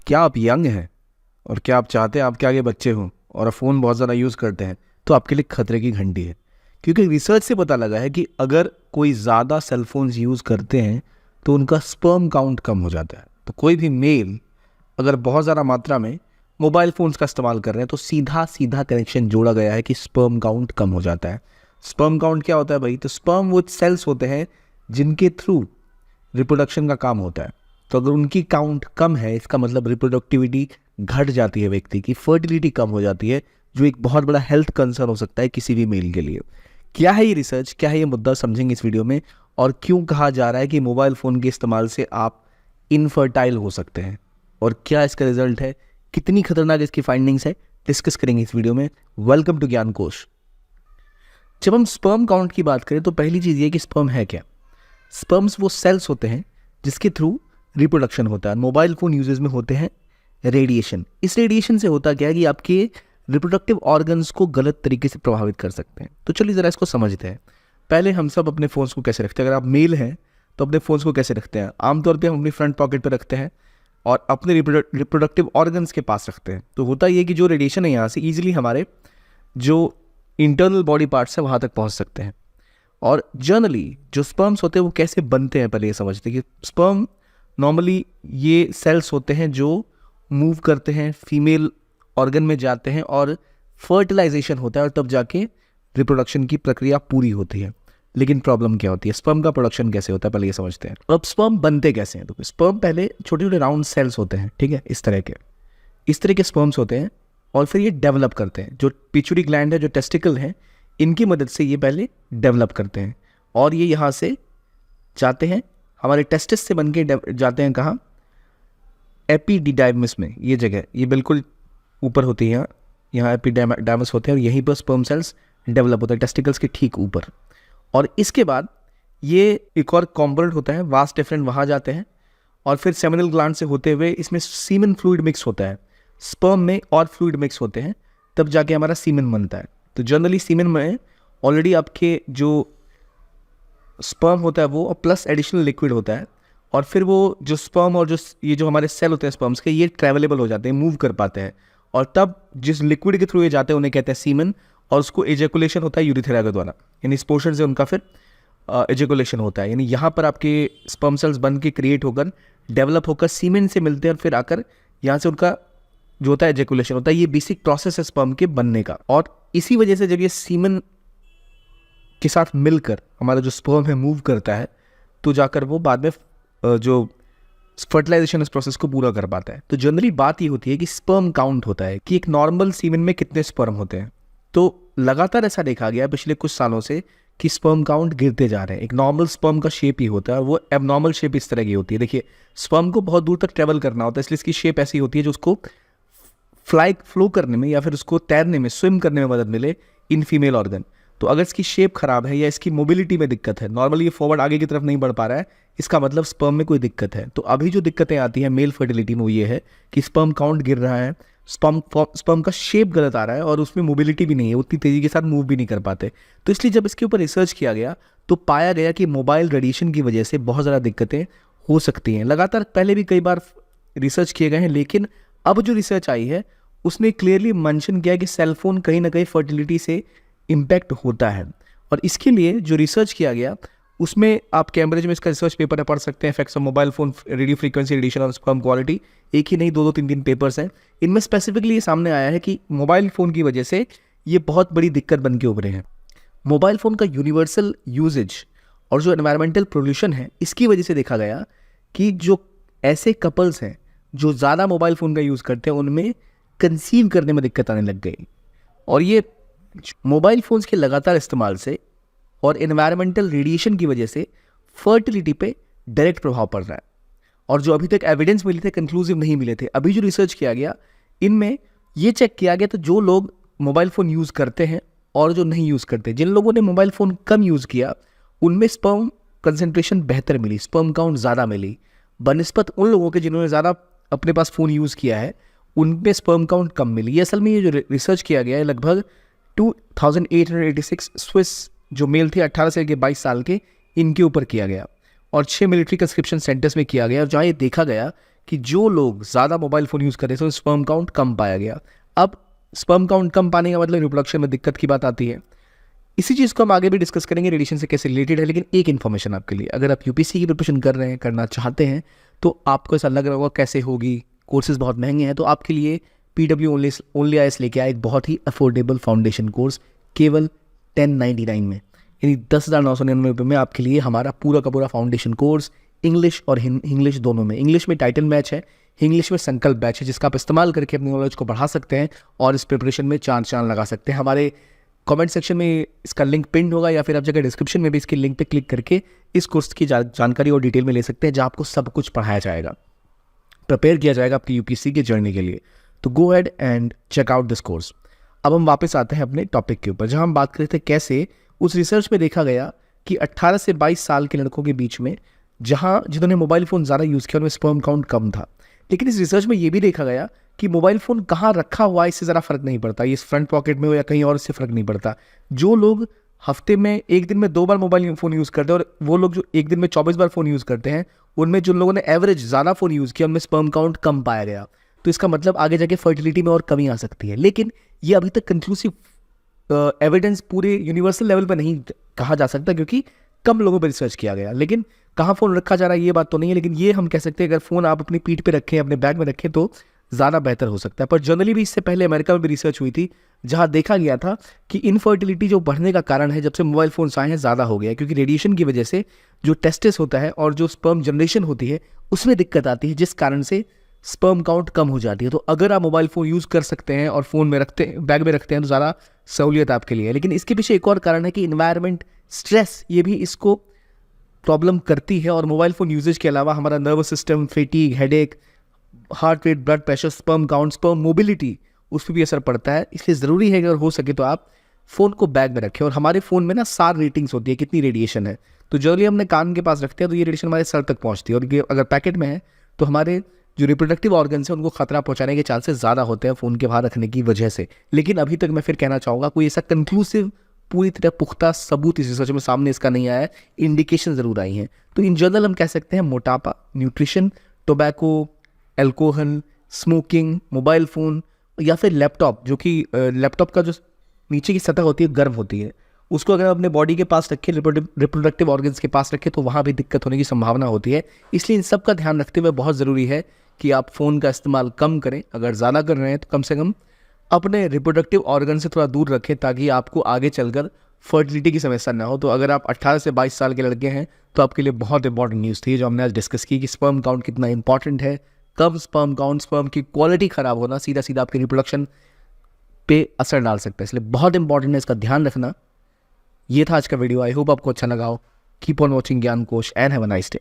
क्या आप यंग हैं और क्या आप चाहते हैं आपके आगे बच्चे हों और फ़ोन बहुत ज़्यादा यूज़ करते हैं, तो आपके लिए खतरे की घंटी है। क्योंकि रिसर्च से पता लगा है कि अगर कोई ज़्यादा सेलफोन्स यूज़ करते हैं तो उनका स्पर्म काउंट कम हो जाता है। तो कोई भी मेल अगर बहुत ज़्यादा मात्रा में मोबाइल फ़ोन्स का इस्तेमाल कर रहे हैं तो सीधा सीधा कनेक्शन जोड़ा गया है कि स्पर्म काउंट कम हो जाता है। स्पर्म काउंट क्या होता है भाई? तो स्पर्म वो सेल्स होते हैं जिनके थ्रू रिप्रोडक्शन का काम होता है। तो अगर उनकी काउंट कम है, इसका मतलब रिप्रोडक्टिविटी घट जाती है, व्यक्ति की फर्टिलिटी कम हो जाती है, जो एक बहुत बड़ा हेल्थ कंसर्न हो सकता है किसी भी मेल के लिए। क्या है ये रिसर्च, क्या है ये मुद्दा, समझेंगे इस वीडियो में। और क्यों कहा जा रहा है कि मोबाइल फ़ोन के इस्तेमाल से आप इनफर्टाइल हो सकते हैं और क्या इसका रिजल्ट है, कितनी खतरनाक इसकी फाइंडिंग्स है, डिस्कस करेंगे इस वीडियो में। वेलकम टू ज्ञान कोश। जब हम स्पर्म काउंट की बात करें तो पहली चीज़ ये कि स्पर्म है क्या। स्पर्म्स वो सेल्स होते हैं जिसके थ्रू रिप्रोडक्शन होता है। मोबाइल फ़ोन यूजेस में होते हैं रेडिएशन। इस रेडिएशन से होता क्या है कि आपके रिप्रोडक्टिव ऑर्गन्स को गलत तरीके से प्रभावित कर सकते हैं। तो चलिए ज़रा इसको समझते हैं। पहले हम सब अपने फ़ोन्स को कैसे रखते हैं? अगर आप मेल हैं तो अपने फ़ोन्स को कैसे रखते हैं? आमतौर पे हम अपनी फ्रंट पॉकेट पर रखते हैं और अपने रिप्रोडक्टिव ऑर्गन्स के पास रखते हैं। तो होता ये कि जो रेडिएशन है यहाँ से ईजिली हमारे जो इंटरनल बॉडी पार्ट्स हैं वहाँ तक पहुँच सकते हैं। और जनरली जो स्पर्म्स होते हैं वो कैसे बनते हैं, पहले ये समझते हैं कि स्पर्म नॉर्मली ये सेल्स होते हैं जो मूव करते हैं, फीमेल ऑर्गन में जाते हैं और फर्टिलाइजेशन होता है और तब जाके रिप्रोडक्शन की प्रक्रिया पूरी होती है। लेकिन प्रॉब्लम क्या होती है, स्पर्म का प्रोडक्शन कैसे होता है, पहले ये समझते हैं। अब स्पर्म बनते कैसे हैं? तो स्पर्म पहले छोटे छोटे राउंड सेल्स होते हैं, ठीक है, इस तरह के स्पर्म्स होते हैं और फिर ये डेवलप करते हैं। जो पिट्यूटरी ग्लैंड है, जो टेस्टिकल है, इनकी मदद से ये पहले डेवलप करते हैं और ये यहाँ से जाते हैं, हमारे टेस्टिस से बन के जाते हैं कहाँ? एपिडिडाइमस में। ये जगह ये बिल्कुल ऊपर होती है, यहाँ एपिडाइमस होते हैं और यहीं पर स्पर्म सेल्स डेवलप होता है, टेस्टिकल्स के ठीक ऊपर। और इसके बाद ये एक और कॉम्पोनेंट होता है वास्ट डिफरेंट, वहाँ जाते हैं और फिर सेमिनल ग्लैंड से होते हुए इसमें सीमेन फ्लूइड मिक्स होता है। स्पर्म में और फ्लूइड मिक्स होते हैं, तब जाके हमारा सीमेन बनता है। तो जनरली सीमेन में ऑलरेडी आपके जो स्पर्म होता है वो प्लस एडिशनल लिक्विड होता है और फिर वो जो स्पर्म और जो हमारे सेल होते हैं स्पर्म्स के, ये ट्रैवलेबल हो जाते हैं, मूव कर पाते हैं और तब जिस लिक्विड के थ्रू ये जाते हैं उन्हें कहते हैं सीमेन। और उसको एजेकुलेशन होता है यूरिथ्रा के द्वारा, यानी इस पोर्शन से उनका फिर एजेकुलेशन होता है। यानी यहाँ पर आपके स्पर्म सेल्स बन के क्रिएट होकर डेवलप होकर सीमेन से मिलते हैं और फिर आकर यहाँ से उनका जो होता है एजेकुलेशन होता है। ये बेसिक प्रोसेस है स्पर्म के बनने का। और इसी वजह से जब ये सीमेन के साथ मिलकर हमारा जो स्पर्म है मूव करता है तो जाकर वो बाद में जो फर्टिलाइजेशन इस प्रोसेस को पूरा कर पाता है। तो जनरली बात ये होती है कि स्पर्म काउंट होता है कि एक नॉर्मल सीमेन में कितने स्पर्म होते हैं। तो लगातार ऐसा देखा गया पिछले कुछ सालों से कि स्पर्म काउंट गिरते जा रहे हैं। एक नॉर्मल स्पर्म का शेप ही होता है और वो एबनॉर्मल शेप इस तरह की होती है। देखिए, स्पर्म को बहुत दूर तक ट्रेवल करना होता है, इसलिए इसकी शेप ऐसी होती है जो उसको फ्लो करने में या फिर उसको तैरने में, स्विम करने में मदद मिले इन फीमेल ऑर्गन। तो अगर इसकी शेप खराब है या इसकी मोबिलिटी में दिक्कत है, नॉर्मली ये फॉरवर्ड आगे की तरफ नहीं बढ़ पा रहा है, इसका मतलब स्पर्म में कोई दिक्कत है। तो अभी जो दिक्कतें आती हैं मेल फर्टिलिटी में वो ये है कि स्पर्म काउंट गिर रहा है, स्पर्म का शेप गलत आ रहा है और उसमें मोबिलिटी भी नहीं है, उतनी तेज़ी के साथ मूव भी नहीं कर पाते। तो इसलिए जब इसके ऊपर रिसर्च किया गया तो पाया गया कि मोबाइल रेडिएशन की वजह से बहुत ज़्यादा दिक्कतें हो सकती हैं। लगातार पहले भी कई बार रिसर्च किए गए हैं, लेकिन अब जो रिसर्च आई है उसने क्लियरली मेंशन किया कि सेलफोन कहीं ना कहीं फर्टिलिटी से इम्पैक्ट होता है। और इसके लिए जो रिसर्च किया गया उसमें आप कैम्ब्रिज में इसका रिसर्च पेपर पढ़ सकते हैं, effects of mobile phone radio frequency radiation और स्पर्म क्वालिटी। एक ही नहीं, दो तीन तीन पेपर्स हैं। इनमें स्पेसिफिकली ये सामने आया है कि मोबाइल फ़ोन की वजह से ये बहुत बड़ी दिक्कत बन के उभरे हैं। मोबाइल फ़ोन का यूनिवर्सल यूजेज और जो एनवायरमेंटल पोल्यूशन है, इसकी वजह से देखा गया कि जो ऐसे कपल्स हैं जो ज़्यादा मोबाइल फ़ोन का यूज़ करते हैं उनमें कंसीव करने में दिक्कत आने लग गई। और ये मोबाइल फ़ोन्स के लगातार इस्तेमाल से और एनवायरमेंटल रेडिएशन की वजह से फर्टिलिटी पे डायरेक्ट प्रभाव पड़ रहा है। और जो अभी तक एविडेंस मिले थे कंक्लूसिव नहीं मिले थे। अभी जो रिसर्च किया गया इनमें ये चेक किया गया तो जो लोग मोबाइल फ़ोन यूज़ करते हैं और जो नहीं यूज़ करते, जिन लोगों ने मोबाइल फ़ोन कम यूज़ किया उनमें स्पर्म कंसंट्रेशन बेहतर मिली, स्पर्म काउंट ज़्यादा मिली बनिस्बत उन लोगों के जिन्होंने ज़्यादा अपने पास फ़ोन यूज़ किया है, उनमें स्पर्म काउंट कम मिली। ये असल में ये जो रिसर्च किया गया है लगभग 2886 स्विस जो मेल थे 18 से 22 साल के, इनके ऊपर किया गया और 6 मिलिट्री कंस्क्रिप्शन सेंटर्स में किया गया, जहाँ ये देखा गया कि जो लोग ज़्यादा मोबाइल फ़ोन यूज़ कर रहे थे स्पर्म काउंट कम पाया गया। अब स्पर्म काउंट कम पाने का मतलब रिप्रोडक्शन में दिक्कत की बात आती है। इसी चीज़ को हम आगे भी डिस्कस करेंगे, रेडिएशन से कैसे रिलेटेड है। लेकिन एक इन्फॉर्मेशन आपके लिए, अगर आप यूपीएससी की प्रिपरेशन कर रहे हैं, करना चाहते हैं, तो आपको ऐसा लग रहा होगा कैसे होगी, कोर्सेज बहुत महंगे हैं, तो आपके लिए PW ओनली IAS लेके आया एक बहुत ही अफोर्डेबल फाउंडेशन कोर्स केवल 1099 में, यानी 10,999 रुपये में आपके लिए हमारा पूरा का पूरा फाउंडेशन कोर्स इंग्लिश और इंग्लिश दोनों में। इंग्लिश में टाइटल मैच है, इंग्लिश में संकल्प बैच है, जिसका आप इस्तेमाल करके अपनी नॉलेज को बढ़ा सकते हैं और इस प्रिपरेशन में चांद लगा सकते हैं। हमारे कमेंट सेक्शन में इसका लिंक पिन होगा या फिर आप जगह डिस्क्रिप्शन में भी इसके लिंक पे क्लिक करके इस कोर्स की जानकारी और डिटेल में ले सकते हैं, जहाँ आपको सब कुछ पढ़ाया जाएगा, प्रिपेयर किया जाएगा आपकी यूपीएससी की जर्नी के लिए। तो go ahead and check out this course. अब हम वापस आते हैं अपने टॉपिक के ऊपर, जहाँ हम बात कर रहे थे कैसे उस रिसर्च में देखा गया कि 18 से 22 साल के लड़कों के बीच में जिन्होंने मोबाइल फ़ोन ज़्यादा यूज़ किया उनमें स्पर्म काउंट कम था। लेकिन इस रिसर्च में ये भी देखा गया कि मोबाइल फ़ोन कहाँ रखा हुआ है इससे ज़रा फ़र्क नहीं पड़ता, ये फ्रंट पॉकेट में हो या कहीं और, इससे फ़र्क नहीं पड़ता। जो लोग हफ्ते में एक दिन में 2 बार मोबाइल फ़ोन यूज़ करते हैं और वो लोग जो एक दिन में 24 बार फ़ोन यूज़ करते हैं, उनमें जिन लोगों ने एवरेज ज़्यादा फ़ोन यूज़ किया उनमें स्पर्म काउंट कम पाया गया। तो इसका मतलब आगे जाके फर्टिलिटी में और कमी आ सकती है। लेकिन ये अभी तक कंक्लूसिव एविडेंस पूरे यूनिवर्सल लेवल पर नहीं कहा जा सकता, क्योंकि कम लोगों पर रिसर्च किया गया। लेकिन कहाँ फ़ोन रखा जा रहा है ये बात तो नहीं है, लेकिन ये हम कह सकते हैं अगर फ़ोन आप अपनी पीठ पे रखें, अपने बैग में रखें, तो ज़्यादा बेहतर हो सकता है। पर जनरली भी इससे पहले अमेरिका में भी रिसर्च हुई थी, जहाँ देखा गया था कि इनफर्टिलिटी जो बढ़ने का कारण है जब से मोबाइल फ़ोन्स आए हैं ज़्यादा हो गया है, क्योंकि रेडिएशन की वजह से जो टेस्टिस होता है और जो स्पर्म जनरेशन होती है उसमें दिक्कत आती है, जिस कारण से स्पर्म काउंट कम हो जाती है। तो अगर आप मोबाइल फ़ोन यूज़ कर सकते हैं और फ़ोन में रखते हैं, बैग में रखते हैं, तो ज़्यादा सहूलियत आपके लिए है। लेकिन इसके पीछे एक और कारण है कि इन्वायरमेंट, स्ट्रेस, ये भी इसको प्रॉब्लम करती है। और मोबाइल फ़ोन यूजेज के अलावा हमारा nervous system, fatigue, headache, heart rate, blood pressure, sperm count, sperm mobility, उस पर भी असर पड़ता है। इसलिए ज़रूरी है कि अगर हो सके तो आप फ़ोन को बैग में रखें। और हमारे फ़ोन में ना 4 रेटिंग्स होती है कितनी रेडिएशन है। तो जनरली हमने कान के पास रखते हैं तो ये रेडिएशन हमारे सर तक पहुँचती है, और ये अगर पैकेट में है तो हमारे जो रिप्रोडक्टिव ऑर्गन्स हैं उनको खतरा पहुंचाने के चांसेस ज़्यादा होते हैं फ़ोन के बाहर रखने की वजह से। लेकिन अभी तक मैं फिर कहना चाहूँगा कोई ऐसा कंक्लूसिव, पूरी तरह पुख्ता सबूत इस रिसर्च में सामने इसका नहीं आया है। इंडिकेशन ज़रूर आई हैं। तो इन जनरल हम कह सकते हैं मोटापा, nutrition, tobacco, alcohol, smoking, mobile phone या फिर लैपटॉप, जो कि लैपटॉप का जो नीचे की सतह होती है गर्म होती है, उसको अगर अपने बॉडी के पास रखें, रिप्रोडक्टिव ऑर्गन्स के पास रखें, तो वहाँ भी दिक्कत होने की संभावना होती है। इसलिए इन सब का ध्यान रखते हुए बहुत ज़रूरी है कि आप फ़ोन का इस्तेमाल कम करें। अगर ज़्यादा कर रहे हैं तो कम से कम अपने रिप्रोडक्टिव ऑर्गन से थोड़ा दूर रखें, ताकि आपको आगे चलकर फर्टिलिटी की समस्या ना हो। तो अगर आप 18 से 22 साल के लड़के हैं तो आपके लिए बहुत इंपॉर्टेंट न्यूज़ थी जो हमने आज डिस्कस की, कि स्पर्म काउंट कितना इंपॉर्टेंट है। कम स्पर्म काउंट, स्पर्म की क्वालिटी ख़राब होना सीधा सीधा आपकी रिप्रोडक्शन पे असर डाल सकता है। इसलिए बहुत इंपॉर्टेंट है इसका ध्यान रखना। ये था आज का वीडियो। आई होप आपको अच्छा लगा हो। कीप ऑन वॉचिंग ज्ञान कोश and have a nice day.